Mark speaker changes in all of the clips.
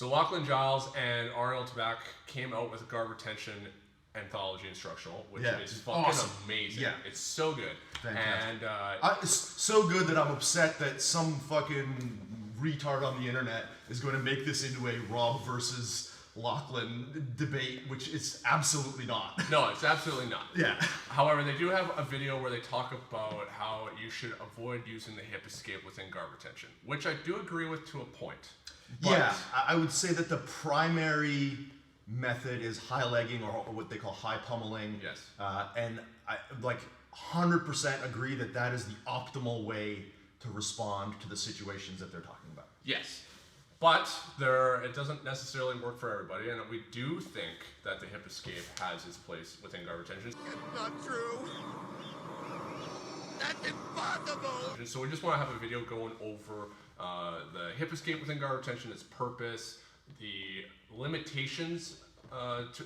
Speaker 1: So Lachlan Giles and Ariel Tabak came out with a Guard Retention Anthology instructional, which is fucking
Speaker 2: awesome.
Speaker 1: amazing.
Speaker 2: Yeah.
Speaker 1: It's so good.
Speaker 2: Fantastic.
Speaker 1: And
Speaker 2: it's so good that I'm upset that some fucking retard on the internet is going to make this into a Rob versus Lachlan debate, which it's absolutely not.
Speaker 1: No, it's absolutely not.
Speaker 2: Yeah.
Speaker 1: However, they do have a video where they talk about how you should avoid using the hip escape within guard retention, which I do agree with to a point. But
Speaker 2: yeah, I would say that the primary method is high legging, or what they call high pummeling.
Speaker 1: Yes.
Speaker 2: And I 100% agree that that is the optimal way to respond to the situations that they're talking about.
Speaker 1: Yes. But it doesn't necessarily work for everybody, and we do think that the hip escape has its place within guard retention.
Speaker 3: It's not true. That's impossible.
Speaker 1: So we just want to have a video going over the hip escape within guard retention, its purpose, the limitations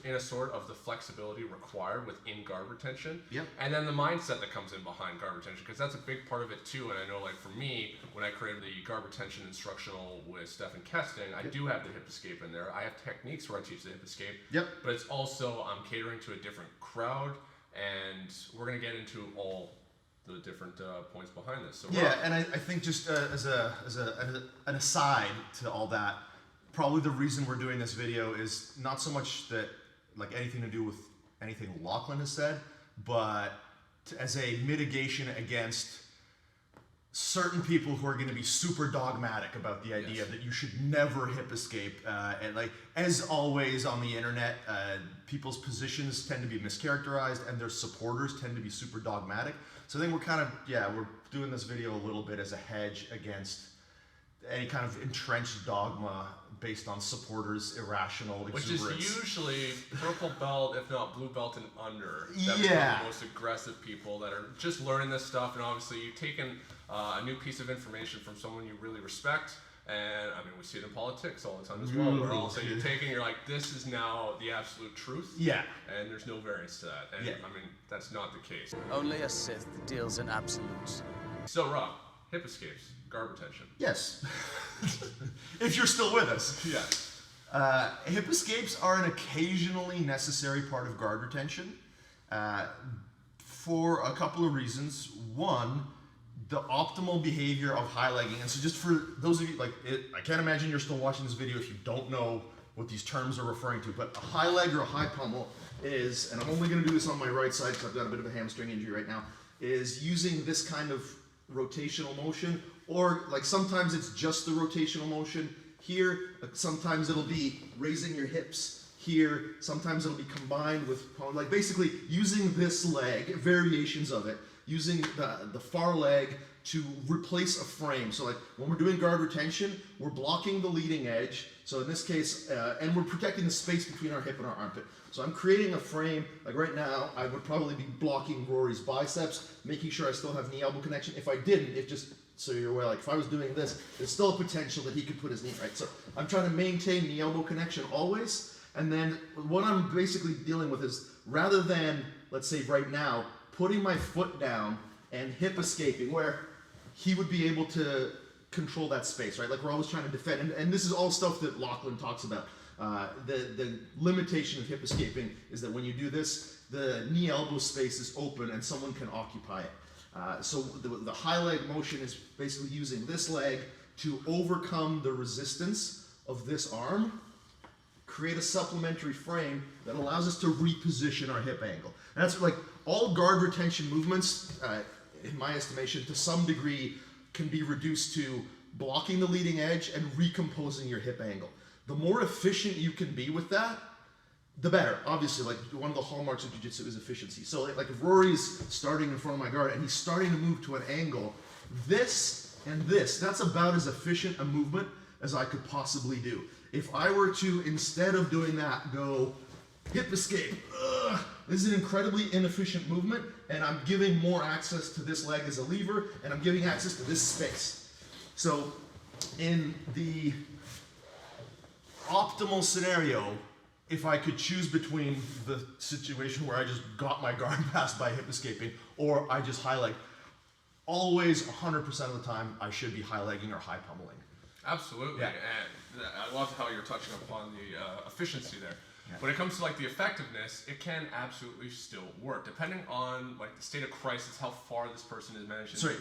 Speaker 1: in a sort of the flexibility required within guard retention, and then the mindset that comes in behind guard retention, because that's a big part of it too. And I know, like for me, when I created the guard retention instructional with Stefan Kesting, I do have the hip escape in there. I have techniques where I teach the hip escape, but it's also I'm catering to a different crowd, and we're going to get into all the different points behind this. So
Speaker 2: and I think just as an aside to all that, probably the reason we're doing this video is not so much that anything to do with anything Lachlan has said, but as a mitigation against certain people who are going to be super dogmatic about the idea that you should never hip escape. And as always on the internet, people's positions tend to be mischaracterized and their supporters tend to be super dogmatic. So I think we're doing this video a little bit as a hedge against any kind of entrenched dogma based on supporters' irrational exuberance.
Speaker 1: Which is usually purple belt, if not blue belt and under. That
Speaker 2: Yeah.
Speaker 1: the most aggressive people that are just learning this stuff, and obviously you've taken a new piece of information from someone you really respect, and I mean we see it in politics all the time as well, where also you're taking, you're like, this is now the absolute truth, and there's no variance to that, and I mean that's not the case.
Speaker 4: Only a Sith deals in absolutes.
Speaker 1: So Rob, hip escapes, guard retention.
Speaker 2: Yes. If you're still with us.
Speaker 1: Yes.
Speaker 2: Hip escapes are an occasionally necessary part of guard retention for a couple of reasons. One, the optimal behavior of high legging. And so just for those of you, I can't imagine you're still watching this video if you don't know what these terms are referring to, but a high leg or a high pummel is, and I'm only going to do this on my right side because I've got a bit of a hamstring injury right now, is using this kind of rotational motion, or sometimes it's just the rotational motion here, sometimes it'll be raising your hips here, sometimes it'll be combined with basically using this leg, variations of it, using the far leg to replace a frame. So when we're doing guard retention, we're blocking the leading edge, so in this case, and we're protecting the space between our hip and our armpit. So I'm creating a frame, right now, I would probably be blocking Rory's biceps, making sure I still have knee-elbow connection. If I didn't, so you're aware, if I was doing this, there's still a potential that he could put his knee right. So I'm trying to maintain knee-elbow connection always, and then what I'm basically dealing with is, rather than, let's say right now, putting my foot down and hip escaping, where he would be able to control that space, right? We're always trying to defend, and this is all stuff that Lachlan talks about. The limitation of hip escaping is that when you do this, the knee elbow space is open and someone can occupy it. So the high leg motion is basically using this leg to overcome the resistance of this arm, create a supplementary frame that allows us to reposition our hip angle. And that's all guard retention movements, in my estimation, to some degree can be reduced to blocking the leading edge and recomposing your hip angle. The more efficient you can be with that, the better. Obviously, one of the hallmarks of jiu-jitsu is efficiency. So if Rory's starting in front of my guard and he's starting to move to an angle, this and this, that's about as efficient a movement as I could possibly do. If I were to, instead of doing that, go hip escape, this is an incredibly inefficient movement, and I'm giving more access to this leg as a lever, and I'm giving access to this space. So in the optimal scenario, if I could choose between the situation where I just got my guard passed by hip escaping or I just high leg, always 100% of the time I should be high legging or high pummeling.
Speaker 1: Absolutely.
Speaker 2: Yeah.
Speaker 1: And I love how you're touching upon the efficiency there.
Speaker 2: Yeah.
Speaker 1: When it comes to like the effectiveness, it can absolutely still work, depending on like the state of crisis, how far this person is managing.
Speaker 2: Sorry,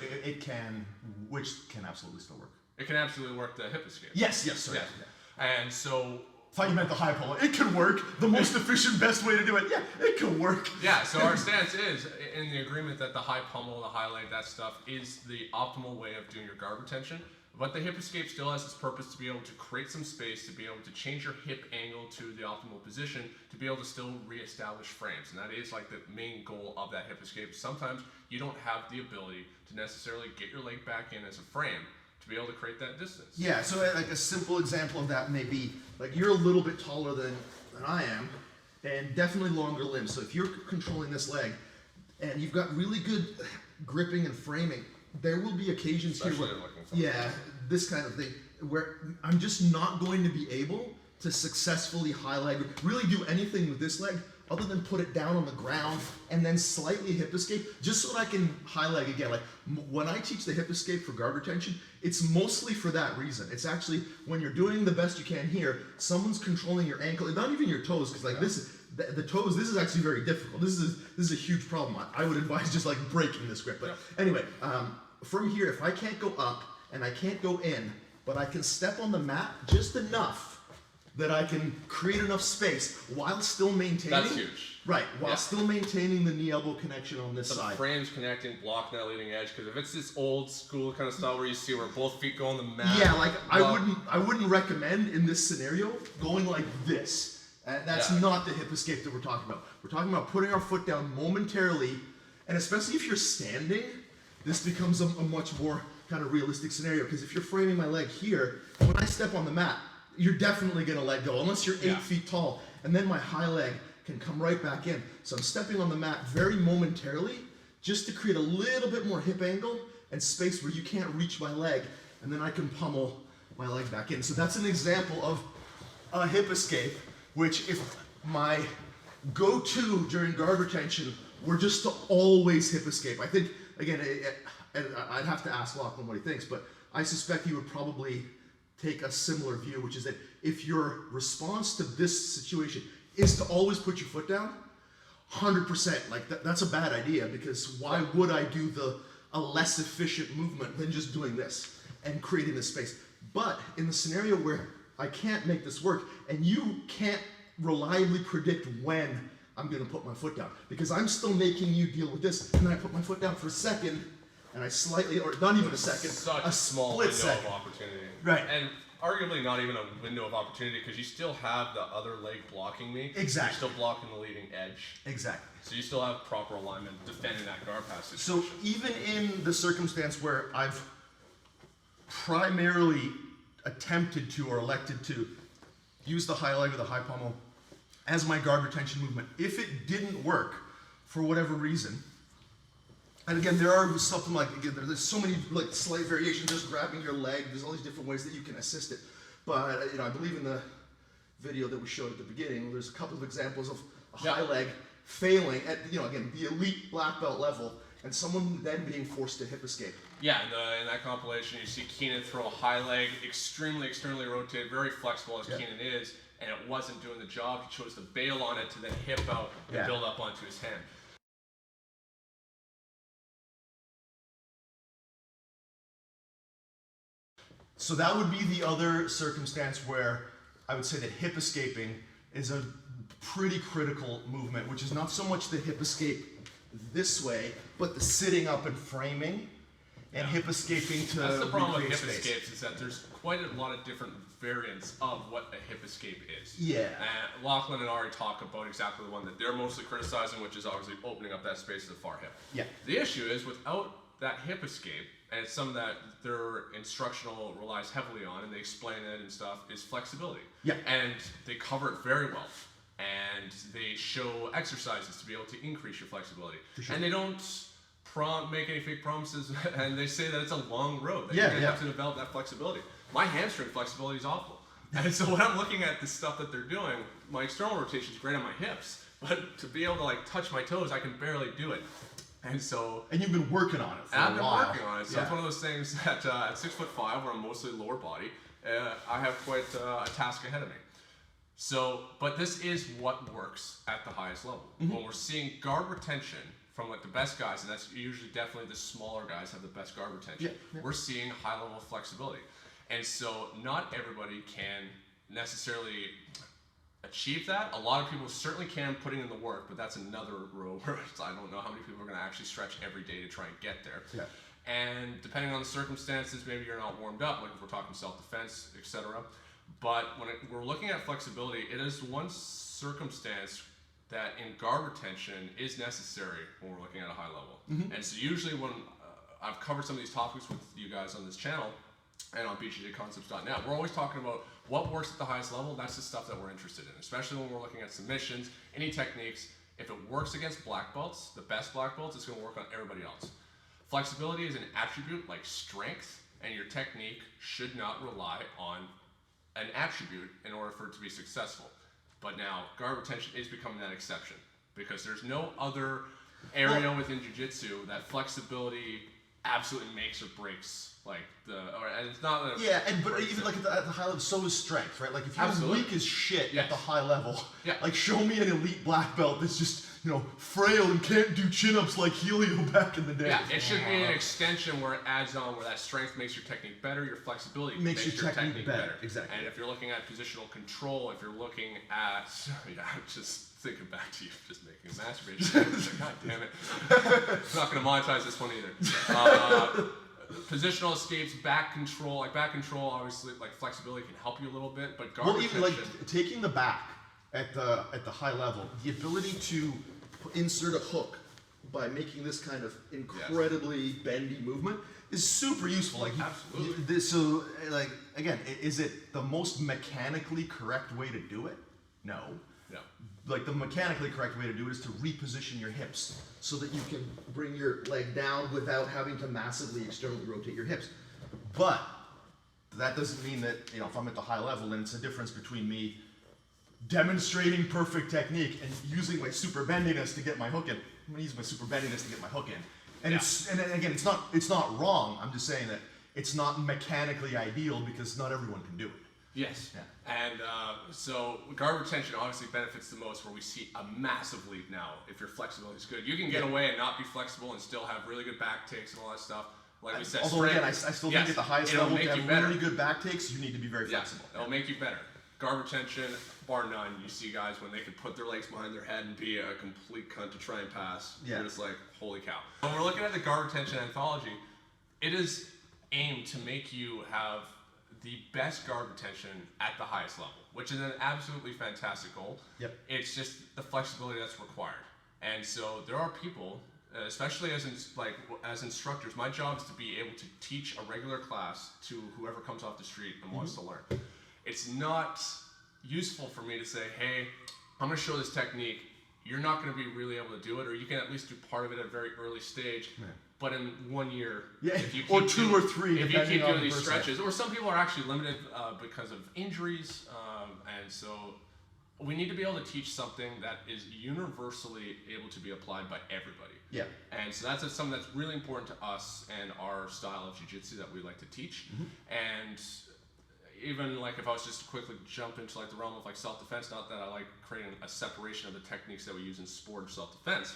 Speaker 2: which can absolutely still work.
Speaker 1: It can absolutely work the hip escape.
Speaker 2: Yes, sorry.
Speaker 1: Yeah. And so
Speaker 2: I thought you meant the high pummel. It can work. The most efficient, best way to do it. Yeah, it can work.
Speaker 1: yeah, so our stance is in the agreement that the high pummel, the high leg, that stuff is the optimal way of doing your guard retention. But the hip escape still has its purpose to be able to create some space, to be able to change your hip angle to the optimal position, to be able to still reestablish frames. And that is like the main goal of that hip escape. Sometimes you don't have the ability to necessarily get your leg back in as a frame to be able to create that distance.
Speaker 2: Yeah, so like a simple example of that may be, like you're a little bit taller than I am, and definitely longer limbs. So if you're controlling this leg, and you've got really good gripping and framing, there will be occasions
Speaker 1: Especially
Speaker 2: here where,
Speaker 1: looking for
Speaker 2: this kind of thing, where I'm just not going to be able to successfully high leg, really do anything with this leg other than put it down on the ground and then slightly hip escape, just so that I can high leg again. Like when I teach the hip escape for guard retention, it's mostly for that reason. It's actually when you're doing the best you can here, someone's controlling your ankle, not even your toes, because like this is, the toes, this is actually very difficult. This is a huge problem. I would advise just like breaking this grip. But anyway, from here, if I can't go up and I can't go in, but I can step on the mat just enough that I can create enough space while still maintaining.
Speaker 1: That's huge.
Speaker 2: Right, while still maintaining the knee-elbow connection on this
Speaker 1: So
Speaker 2: side.
Speaker 1: the frames connecting, blocking that leading edge. Because if it's this old school kind of style where you see where both feet go on the mat.
Speaker 2: Yeah, like I wouldn't recommend in this scenario going like this. That's not the hip escape that we're talking about. We're talking about putting our foot down momentarily, and especially if you're standing, this becomes a much more kind of realistic scenario. Because if you're framing my leg here, when I step on the mat, you're definitely going to let go, unless you're 8 feet tall, and then my high leg can come right back in. So I'm stepping on the mat very momentarily, just to create a little bit more hip angle and space where you can't reach my leg, and then I can pummel my leg back in. So that's an example of a hip escape, which if my go-to during guard retention were just to always hip escape. I think, again, I'd have to ask Lachlan what he thinks, but I suspect he would probably take a similar view, which is that if your response to this situation is to always put your foot down, 100%, like that's a bad idea, because why would I do a less efficient movement than just doing this and creating this space? But in the scenario where I can't make this work, and you can't reliably predict when I'm gonna put my foot down, because I'm still making you deal with this, and then I put my foot down for a second, and I slightly, or not even a second,
Speaker 1: Such
Speaker 2: a
Speaker 1: small
Speaker 2: split
Speaker 1: window
Speaker 2: second.
Speaker 1: of opportunity.
Speaker 2: Right.
Speaker 1: And arguably not even a window of opportunity, because you still have the other leg blocking me.
Speaker 2: Exactly.
Speaker 1: You're still blocking the leading edge.
Speaker 2: Exactly.
Speaker 1: So you still have proper alignment defending that guard pass
Speaker 2: So
Speaker 1: situation.
Speaker 2: even in the circumstance where I've primarily attempted to or elected to use the high leg or the high pummel as my guard retention movement, if it didn't work for whatever reason, and again, there are something like, again, there's so many like slight variations, just grabbing your leg, there's all these different ways that you can assist it. But I believe in the video that we showed at the beginning, there's a couple of examples of a high leg failing at, again, the elite black belt level, and someone then being forced to hip escape.
Speaker 1: Yeah, in that compilation, you see Keenan throw a high leg, extremely externally rotated, very flexible as Keenan is, and it wasn't doing the job. He chose to bail on it to then hip out and build up onto his hand.
Speaker 2: So that would be the other circumstance where I would say that hip escaping is a pretty critical movement, which is not so much the hip escape this way, but the sitting up and framing and hip escaping to
Speaker 1: That's the problem with hip
Speaker 2: recreate space.
Speaker 1: escapes, is that there's quite a lot of different variants of what a hip escape is.
Speaker 2: Yeah.
Speaker 1: Lachlan and Ari talk about exactly the one that they're mostly criticizing, which is obviously opening up that space at the far hip.
Speaker 2: Yeah.
Speaker 1: The issue is without that hip escape, and it's something that their instructional relies heavily on, and they explain it and stuff, is flexibility.
Speaker 2: Yeah.
Speaker 1: And they cover it very well. And they show exercises to be able to increase your flexibility.
Speaker 2: Sure.
Speaker 1: And they don't make any fake promises, and they say that it's a long road, that
Speaker 2: Yeah,
Speaker 1: you're going to
Speaker 2: yeah.
Speaker 1: have to develop that flexibility. My hamstring flexibility is awful. And so when I'm looking at the stuff that they're doing, my external rotation is great on my hips, but to be able to touch my toes, I can barely do it. And so
Speaker 2: And you've been working on it for a while.
Speaker 1: I've been working on it. So it's one of those things that at 6'5", where I'm mostly lower body, I have quite a task ahead of me. So, but this is what works at the highest level. When we're seeing guard retention from like the best guys, and that's usually definitely the smaller guys have the best guard retention, we're seeing high level of flexibility. And so not everybody can necessarily achieve that. A lot of people certainly can putting in the work, but that's another row where I don't know how many people are going to actually stretch every day to try and get there.
Speaker 2: Yeah.
Speaker 1: And depending on the circumstances, maybe you're not warmed up, like if we're talking self-defense, etc. But when we're looking at flexibility, it is one circumstance that in guard retention is necessary when we're looking at a high level. And so usually when I've covered some of these topics with you guys on this channel and on bjjconcepts.net, we're always talking about what works at the highest level. That's the stuff that we're interested in, especially when we're looking at submissions, any techniques. If it works against black belts, the best black belts, it's going to work on everybody else. Flexibility is an attribute like strength, and your technique should not rely on an attribute in order for it to be successful. But now, guard retention is becoming that exception because there's no other area within jiu-jitsu that flexibility absolutely makes or breaks. And it's not that
Speaker 2: but even like at the high level, so is strength, right? Like if you're
Speaker 1: Absolutely.
Speaker 2: weak as shit
Speaker 1: Yes.
Speaker 2: at the high level,
Speaker 1: Yeah.
Speaker 2: like show me an elite black belt that's just frail and can't do chin-ups like Helio back in the day.
Speaker 1: Yeah, it should be an extension where it adds on, where that strength makes your technique better, your flexibility
Speaker 2: Makes
Speaker 1: makes
Speaker 2: your
Speaker 1: your
Speaker 2: technique better, exactly.
Speaker 1: And if you're looking at positional control, if you're looking at, just thinking back to you just making a masturbation. God damn it. I'm not going to monetize this one either. Positional escapes, back control. Like back control, obviously, like flexibility can help you a little bit, but guard
Speaker 2: Even
Speaker 1: retention.
Speaker 2: like taking the back at the high level, the ability to insert a hook by making this kind of incredibly bendy movement is super useful. Like
Speaker 1: Absolutely.
Speaker 2: Again, is it the most mechanically correct way to do it? No.
Speaker 1: Yeah.
Speaker 2: Like the mechanically correct way to do it is to reposition your hips so that you can bring your leg down without having to massively externally rotate your hips. But that doesn't mean that if I'm at the high level, then it's a difference between me demonstrating perfect technique and using my super bendiness to get my hook in. I'm gonna use my super bendiness to get my hook in. And again, it's not wrong. I'm just saying that it's not mechanically ideal because not everyone can do it.
Speaker 1: Yes.
Speaker 2: Yeah.
Speaker 1: And so guard retention obviously benefits the most where we see a massive leap now if your flexibility is good. You can get away and not be flexible and still have really good back takes and all that stuff. Like we said,
Speaker 2: Although again, I still think at the highest level, to have really good back takes, you need to be very flexible.
Speaker 1: It'll make you better. Guard retention, bar none. You see guys when they can put their legs behind their head and be a complete cunt to try and pass.
Speaker 2: Yeah.
Speaker 1: You're just like, holy cow. When we're looking at the Guard Retention Anthology, it is aimed to make you have the best guard retention at the highest level, which is an absolutely fantastic goal.
Speaker 2: Yep.
Speaker 1: It's just the flexibility that's required. And so there are people, especially as instructors, my job is to be able to teach a regular class to whoever comes off the street and wants to learn. It's not useful for me to say, hey, I'm going to show this technique. You're not going to be really able to do it, or you can at least do part of it at a very early stage. Yeah. But in 1 year, if you keep
Speaker 2: two or three,
Speaker 1: if you keep doing these
Speaker 2: person.
Speaker 1: stretches, or some people are actually limited because of injuries, and so we need to be able to teach something that is universally able to be applied by everybody.
Speaker 2: Yeah.
Speaker 1: And so that's something that's really important to us and our style of jiu-jitsu that we like to teach. And even like if I was just to quickly jump into like the realm of like self-defense, not that I like creating a separation of the techniques that we use in sport or self-defense.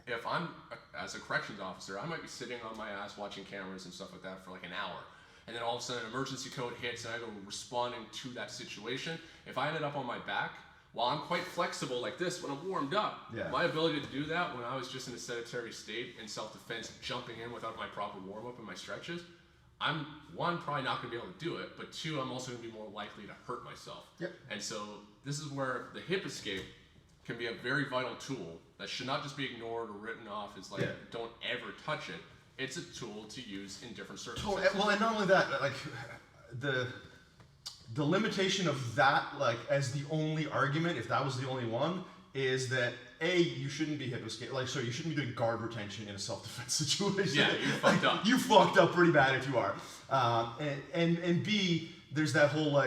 Speaker 1: If I'm, as a corrections officer, I might be sitting on my ass watching cameras and stuff like that for like an hour. And then all of a sudden an emergency code hits and I go responding to that situation. If I ended up on my back, while I'm quite flexible like this when I'm warmed up, my ability to do that when I was just in a sedentary state in self-defense, jumping in without my proper warm-up and my stretches, I'm, one, probably not going to be able to do it, but two, I'm also going to be more likely to hurt myself.
Speaker 2: Yep.
Speaker 1: And so this is where the hip escape can be a very vital tool that should not just be ignored or written off as like, don't ever touch it. It's a tool to use in different circumstances.
Speaker 2: Well, and not only that, like the limitation of that, like as the only argument, if that was the only one, is that A, you shouldn't be hip escape, you shouldn't be doing guard retention in a self-defense situation.
Speaker 1: Yeah, you fucked up.
Speaker 2: You fucked up pretty bad if you are. And B, there's that whole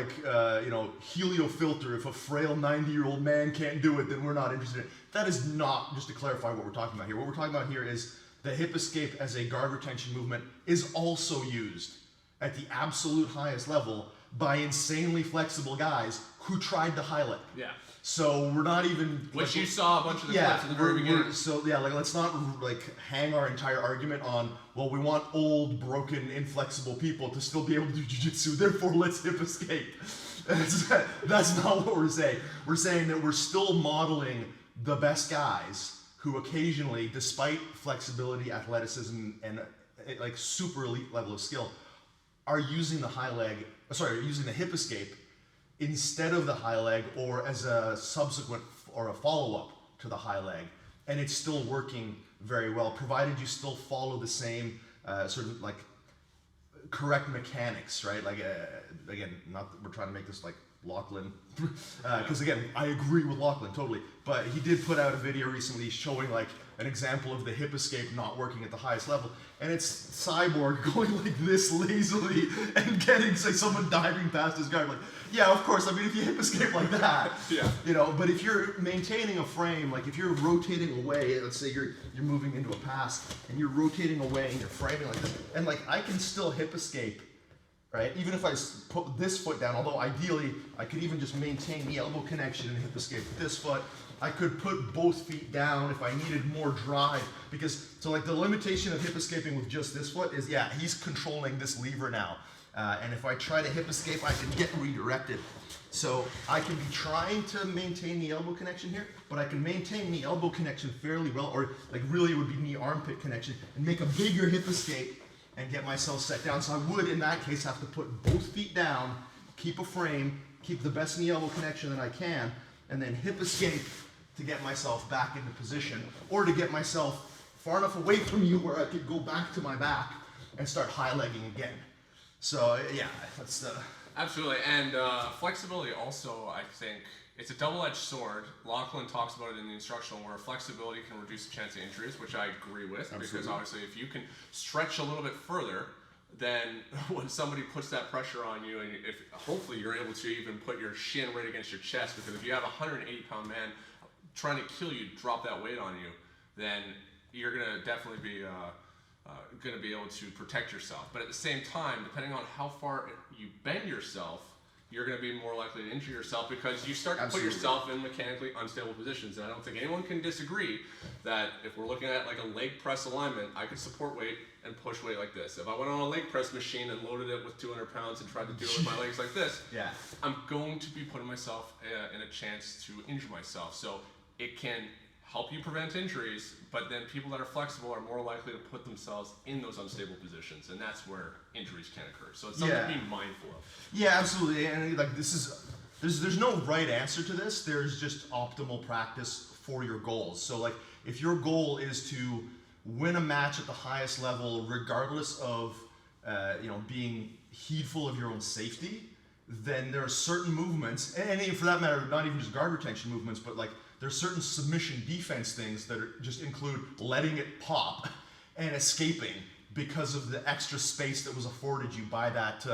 Speaker 2: helio filter. If a frail 90-year-old man can't do it, then we're not interested in it. That is not, just to clarify what we're talking about here. What we're talking about here is the hip escape as a guard retention movement is also used at the absolute highest level by insanely flexible guys who tried to high leg.
Speaker 1: Yeah.
Speaker 2: So we're not even.
Speaker 1: Which you saw a bunch of the clips at the very beginning.
Speaker 2: So yeah, like let's not like hang our entire argument on, well, we want old, broken, inflexible people to still be able to do jiu-jitsu, therefore let's hip escape. That's not what we're saying. We're saying that we're still modeling the best guys who occasionally, despite flexibility, athleticism, and like super elite level of skill, are using using the hip escape instead of the high leg, or as a subsequent or a follow-up to the high leg, and it's still working very well, provided you still follow the same sort of like correct mechanics, right? Like again, not that we're trying to make this like Lachlan, because again, I agree with Lachlan totally, but he did put out a video recently showing like an example of the hip escape not working at the highest level, and it's Cyborg going like this lazily and getting say someone diving past his guard. Like, yeah, of course. I mean, if you hip escape like that,
Speaker 1: yeah,
Speaker 2: you know. But if you're maintaining a frame, like if you're rotating away, let's say you're moving into a pass and you're rotating away and you're framing like this, and like I can still hip escape. Right? Even if I put this foot down, although ideally I could even just maintain the elbow connection and hip escape with this foot, I could put both feet down if I needed more drive. Because, so like the limitation of hip escaping with just this foot is, yeah, he's controlling this lever now. And if I try to hip escape, I can get redirected. So I can be trying to maintain the elbow connection here, but I can maintain the elbow connection fairly well, or like really it would be knee armpit connection, and make a bigger hip escape and get myself set down. So I would, in that case, have to put both feet down, keep a frame, keep the best knee elbow connection that I can, and then hip escape to get myself back into position, or to get myself far enough away from you where I could go back to my back and start high legging again. So yeah, that's
Speaker 1: absolutely. And flexibility also, I think, it's a double-edged sword. Lachlan talks about it in the instructional, where flexibility can reduce the chance of injuries, which I agree with. Absolutely. Because obviously if you can stretch a little bit further, then when somebody puts that pressure on you, and if hopefully you're able to even put your shin right against your chest, because if you have a 180-pound man trying to kill you, drop that weight on you, then you're going to definitely be going to be able to protect yourself. But at the same time, depending on how far you bend yourself, you're going to be more likely to injure yourself, because you start to put yourself in mechanically unstable positions. And I don't think anyone can disagree that if we're looking at like a leg press alignment, I could support weight and push weight like this. If I went on a leg press machine and loaded it with 200 pounds and tried to do it with my legs like this,
Speaker 2: yeah,
Speaker 1: I'm going to be putting myself in a chance to injure myself. So it can help you prevent injuries, but then people that are flexible are more likely to put themselves in those unstable positions, and that's where injuries can occur. So it's something to be mindful of.
Speaker 2: Yeah, absolutely. And like this is, there's no right answer to this. There's just optimal practice for your goals. So like if your goal is to win a match at the highest level, regardless of being heedful of your own safety, then there are certain movements, and for that matter, not even just guard retention movements, but like there's certain submission defense things that just include letting it pop and escaping because of the extra space that was afforded you by that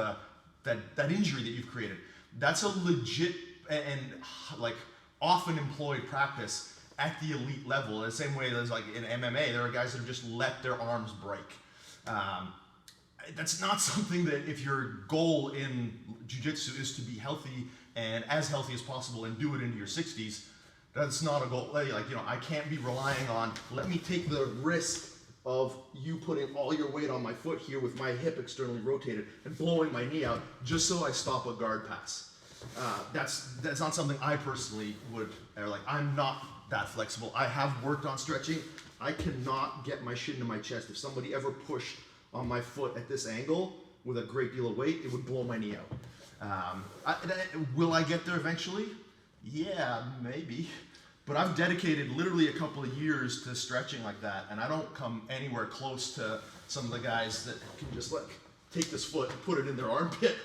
Speaker 2: injury that you've created. That's a legit and like often employed practice at the elite level. In the same way as like in MMA, there are guys that have just let their arms break. That's not something that, if your goal in jiu-jitsu is to be healthy and as healthy as possible and do it into your 60s, that's not a goal. Like, I can't be relying on, let me take the risk of you putting all your weight on my foot here with my hip externally rotated and blowing my knee out just so I stop a guard pass. That's not something I personally would, or like, I'm not that flexible. I have worked on stretching. I cannot get my shin to my chest. If somebody ever pushed on my foot at this angle with a great deal of weight, it would blow my knee out. Will I get there eventually? Yeah, maybe. But I've dedicated literally a couple of years to stretching like that, and I don't come anywhere close to some of the guys that can just like take this foot and put it in their armpit.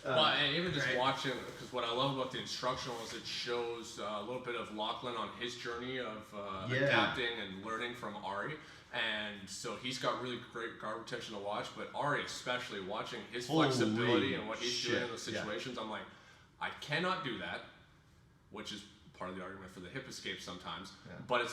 Speaker 1: Well, and even just watching, because what I love about the instructional is it shows a little bit of Lachlan on his journey of adapting and learning from Ari. And so he's got really great guard retention to watch, but Ari especially, watching his flexibility and what he's doing in those situations, I'm like, I cannot do that, which is part of the argument for the hip escape sometimes, but it's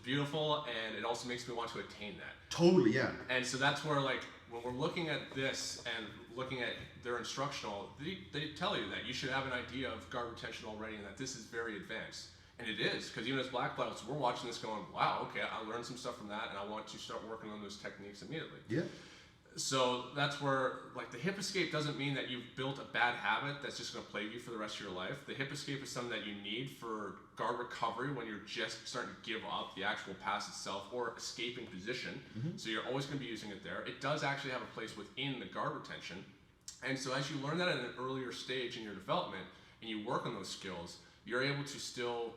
Speaker 1: beautiful, and it also makes me want to attain that.
Speaker 2: Totally, yeah.
Speaker 1: And so that's where, like, when we're looking at this and looking at their instructional, they tell you that you should have an idea of guard retention already and that this is very advanced. And it is, because even as black belts, we're watching this going, wow, okay, I learned some stuff from that and I want to start working on those techniques immediately.
Speaker 2: Yeah.
Speaker 1: So that's where, like, the hip escape doesn't mean that you've built a bad habit that's just going to plague you for the rest of your life. The hip escape is something that you need for guard recovery when you're just starting to give up the actual pass itself or escaping position. So you're always going to be using it there. It does actually have a place within the guard retention. And so as you learn that at an earlier stage in your development and you work on those skills, you're able to still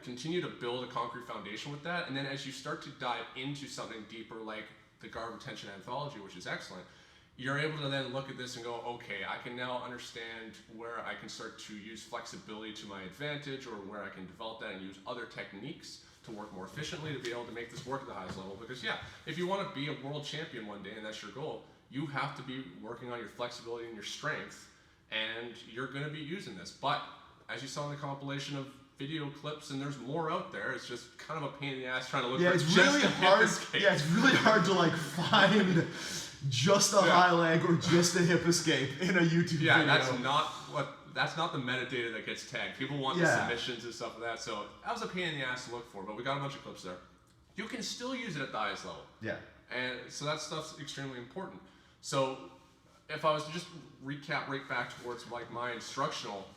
Speaker 1: continue to build a concrete foundation with that. And then as you start to dive into something deeper like the Guard Retention Anthology, which is excellent, you're able to then look at this and go, okay, I can now understand where I can start to use flexibility to my advantage, or where I can develop that and use other techniques to work more efficiently to be able to make this work at the highest level. Because yeah, if you want to be a world champion one day and that's your goal, you have to be working on your flexibility and your strength, and you're going to be using this. But as you saw in the compilation of video clips, and there's more out there, it's just kind of a pain in the ass trying to look for
Speaker 2: it's
Speaker 1: just
Speaker 2: really
Speaker 1: a
Speaker 2: hard.
Speaker 1: hip escape.
Speaker 2: Yeah, it's really hard to like find just a high leg or just a hip escape in a YouTube video.
Speaker 1: That's not the metadata that gets tagged. People want the submissions and stuff like that, so that was a pain in the ass to look for, but we got a bunch of clips there. You can still use it at the highest level.
Speaker 2: Yeah.
Speaker 1: And so that stuff's extremely important. So if I was to just recap right back towards like my instructional,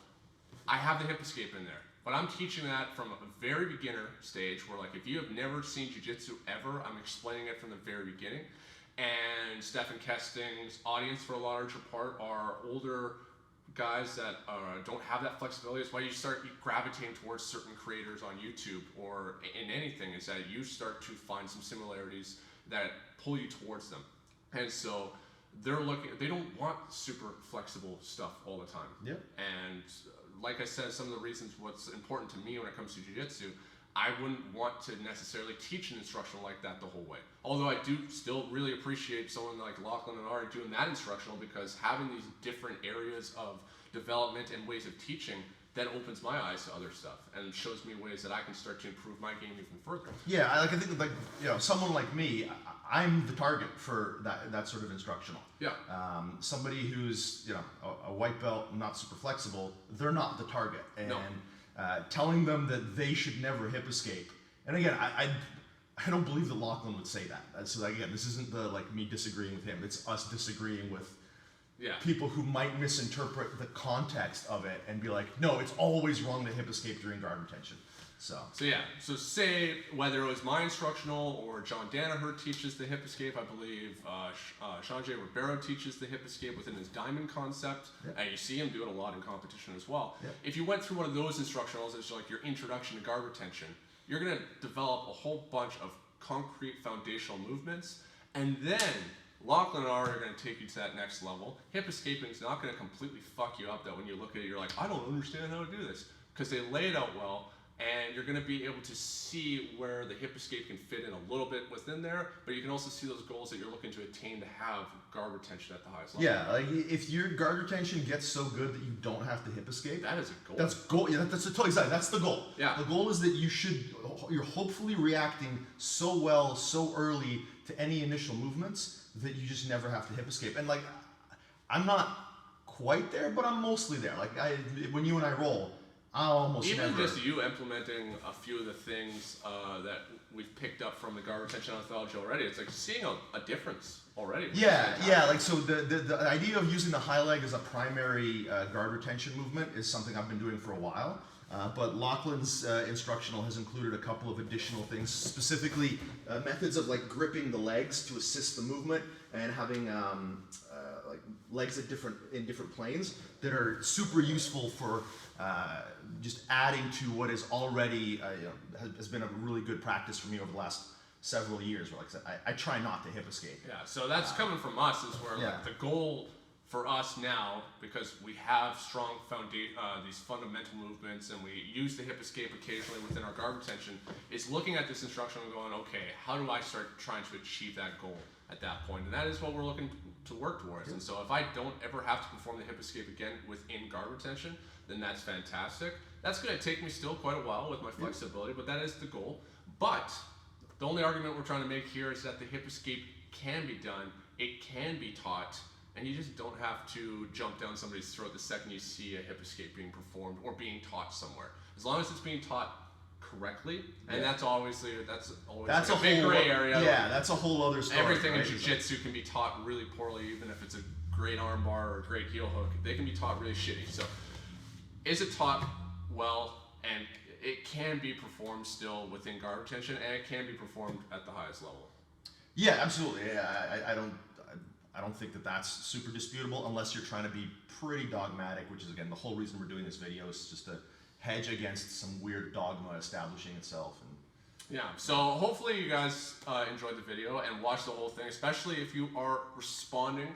Speaker 1: I have the hip escape in there. But I'm teaching that from a very beginner stage where, like, if you have never seen jiu-jitsu ever, I'm explaining it from the very beginning. And Stephen Kesting's audience, for a larger part, are older guys that don't have that flexibility. That's why you start gravitating towards certain creators on YouTube or in anything, is that you start to find some similarities that pull you towards them. And so they don't want super flexible stuff all the time.
Speaker 2: Yeah.
Speaker 1: And like I said, some of the reasons what's important to me when it comes to jiu-jitsu, I wouldn't want to necessarily teach an instructional like that the whole way. Although I do still really appreciate someone like Lachlan and Ari doing that instructional, because having these different areas of development and ways of teaching, that opens my eyes to other stuff and shows me ways that I can start to improve my game even further.
Speaker 2: Yeah, I think like, you know, someone like me, I'm the target for that sort of instructional.
Speaker 1: Yeah.
Speaker 2: Somebody who's, you know, a white belt, not super flexible, they're not the target. And
Speaker 1: No.
Speaker 2: Telling them that they should never hip escape. And again, I don't believe that Lachlan would say that. So again, this isn't the like me disagreeing with him. It's us disagreeing with people who might misinterpret the context of it and be like, no, it's always wrong to hip escape during guard retention. So
Speaker 1: say whether it was my instructional or John Danaher teaches the hip escape, I believe Sean J. Ribeiro teaches the hip escape within his diamond concept, and you see him do it a lot in competition as well. If you went through one of those instructionals as like your introduction to guard retention, you're going to develop a whole bunch of concrete foundational movements, and then Lachlan and Ari are going to take you to that next level. Hip escaping is not going to completely fuck you up that when you look at it, you're like, I don't understand how to do this, because they lay it out well. And you're going to be able to see where the hip escape can fit in a little bit within there, but you can also see those goals that you're looking to attain to have guard retention at the highest level.
Speaker 2: yeah, like if your guard retention gets so good that you don't have to hip escape,
Speaker 1: That is a goal.
Speaker 2: that's goal. Yeah, that's exactly. That's the goal.
Speaker 1: Yeah.
Speaker 2: The goal is that you're hopefully reacting so well, so early to any initial movements that you just never have to hip escape. And like, I'm not quite there, but I'm mostly there. Like when you and I roll, I'll almost
Speaker 1: Even
Speaker 2: never.
Speaker 1: just you implementing a few of the things that we've picked up from the Guard Retention Anthology already, it's like seeing a difference already.
Speaker 2: Yeah. Like so, the idea of using the high leg as a primary guard retention movement is something I've been doing for a while. But Lachlan's instructional has included a couple of additional things, specifically methods of like gripping the legs to assist the movement and having like legs in different planes that are super useful for just adding to what is already has been a really good practice for me over the last several years. Where, like I said, I try not to hip escape.
Speaker 1: Yeah, so that's coming from us is where like, the goal for us now, because we have strong these fundamental movements and we use the hip escape occasionally within our guard retention, is looking at this instruction and going, okay, how do I start trying to achieve that goal at that point? And that is what we're looking to work towards. And so if I don't ever have to perform the hip escape again within guard retention, then that's fantastic. That's going to take me still quite a while with my flexibility, but that is the goal. But the only argument we're trying to make here is that the hip escape can be done, it can be taught, And you just don't have to jump down somebody's throat the second you see a hip escape being performed or being taught somewhere. As long as it's being taught correctly, and that's always like a big gray area.
Speaker 2: Yeah, that's a whole other story.
Speaker 1: Everything
Speaker 2: right?
Speaker 1: in jiu-jitsu can be taught really poorly, even if it's a great arm bar or a great heel hook. They can be taught really shitty. So, is it taught well? And it can be performed still within guard retention, and it can be performed at the highest level.
Speaker 2: Yeah, absolutely. Yeah, I don't think that that's super disputable unless you're trying to be pretty dogmatic, which is again the whole reason we're doing this video is just to hedge against some weird dogma establishing itself. And
Speaker 1: yeah, so hopefully you guys enjoyed the video and watched the whole thing, especially if you are responding.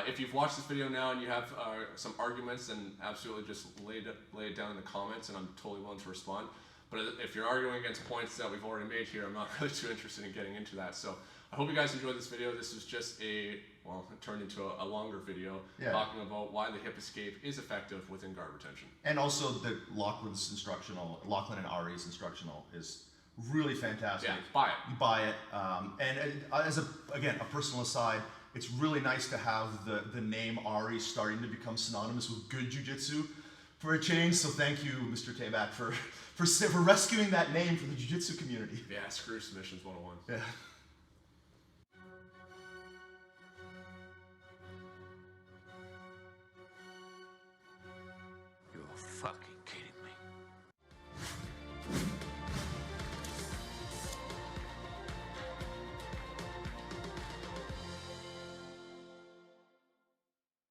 Speaker 1: If you've watched this video now and you have some arguments, then absolutely just lay it down in the comments, and I'm totally willing to respond. But if you're arguing against points that we've already made here, I'm not really too interested in getting into that. So I hope you guys enjoyed this video. This is just it turned into a longer video talking about why the hip escape is effective within guard retention. And
Speaker 2: also that Lachlan and Ari's instructional is really fantastic.
Speaker 1: Yeah, buy it.
Speaker 2: You buy it. And as a personal aside, it's really nice to have the name Ari starting to become synonymous with good jiu-jitsu for a change. So thank you, Mr. Tabak, for rescuing that name for the jiu-jitsu community.
Speaker 1: Yeah, screw submissions 101.
Speaker 2: Yeah.
Speaker 4: You're fucking